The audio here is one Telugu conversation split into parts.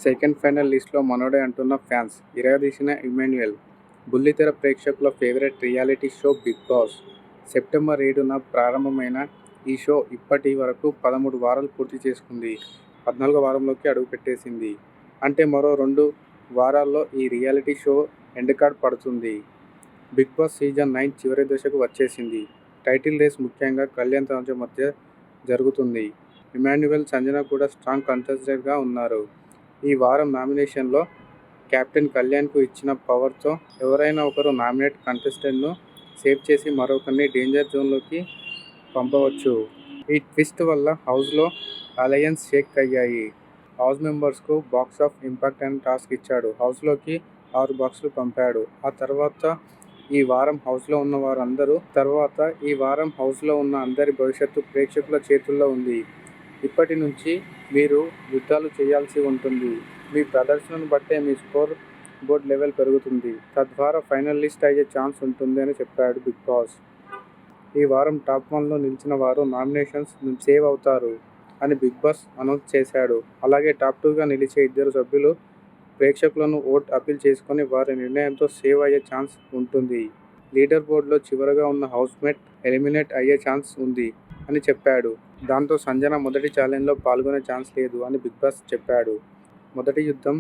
సెకండ్ ఫైనల్ లిస్ట్లో మనోడే అంటున్న ఫ్యాన్స్. ఇరగదీసిన ఇమాన్యుయల్. బుల్లితెర ప్రేక్షకుల favourite reality show Bigg Boss. September 7న ప్రారంభమైన ఈ షో ఇప్పటి వరకు 13 వారాలు పూర్తి చేసుకుంది. 14వ వారంలోకి అడుగుపెట్టేసింది. అంటే మరో 2 వారాల్లో ఈ రియాలిటీ షో ఎండ్ కార్డ్ పడుతుంది. బిగ్ బాస్ సీజన్ 9 చివరి దశకు వచ్చేసింది. టైటిల్ రేస్ ముఖ్యంగా కళ్యాణ్ తనుజ మధ్య జరుగుతుంది. ఇమాన్యుయల్, సంజన కూడా స్ట్రాంగ్ కంటెస్టెంట్స్గా ఉన్నారు. ఈ వారం నామినేషన్లో కెప్టెన్ కళ్యాణ్కు ఇచ్చిన పవర్తో ఎవరైనా ఒకరు నామినేట్ కంటెస్టెంట్ను సేవ్ చేసి మరొకరిని డేంజర్ జోన్లోకి పంపవచ్చు. ఈ ట్విస్ట్ వల్ల హౌస్లో అలయన్స్ షేక్ అయ్యాయి. హౌస్ మెంబర్స్కు బాక్స్ ఆఫ్ ఇంపాక్ట్ అనే టాస్క్ ఇచ్చాడు. హౌస్లోకి 6 బాక్సులు పంపాడు. ఆ తర్వాత ఈ వారం హౌస్లో ఉన్న అందరి భవిష్యత్తు ప్రేక్షకుల చేతుల్లో ఉంది. ఇప్పటి నుంచి మీరు యుద్ధాలు చేయాల్సి ఉంటుంది. మీ ప్రదర్శనను బట్టే మీ స్కోర్ బోర్డ్ లెవెల్ పెరుగుతుంది. తద్వారా ఫైనల్ లిస్ట్ అయ్యే ఛాన్స్ ఉంటుంది అని చెప్పాడు బిగ్ బాస్. ఈ వారం టాప్ 1లో నిలిచిన వారు నామినేషన్స్ నుంచి సేవ్ అవుతారు అని బిగ్ బాస్ అనౌన్స్ చేశాడు. అలాగే టాప్ 2గా నిలిచే 2 సభ్యులు ప్రేక్షకులను ఓట్ అప్పీల్ చేసుకొని వారి నిర్ణయంతో సేవ్ అయ్యే ఛాన్స్ ఉంటుంది. లీడర్ బోర్డులో చివరగా ఉన్న హౌస్మేట్ ఎలిమినేట్ అయ్యే ఛాన్స్ ఉంది అని చెప్పాడు. దాంతో సంజన మొదటి ఛాలెంజ్లో పాల్గొనే ఛాన్స్ లేదు అని బిగ్ బాస్ చెప్పాడు. మొదటి యుద్ధం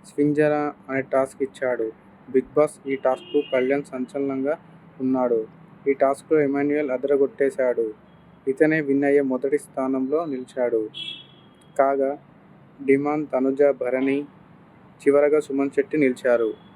స్వింజర్ అనే టాస్క్ ఇచ్చాడు బిగ్ బాస్. ఈ టాస్క్కు కళ్యాణ్ సంచలనంగా ఉన్నాడు. ఈ టాస్క్లో ఇమాన్యుయల్ అదరగొట్టేశాడు. ఇతనే విన్ అయ్యే మొదటి స్థానంలో నిలిచాడు. కాగా డిమాన్, తనుజ, భరణి, చివరగా సుమన్ శెట్టి నిలిచారు.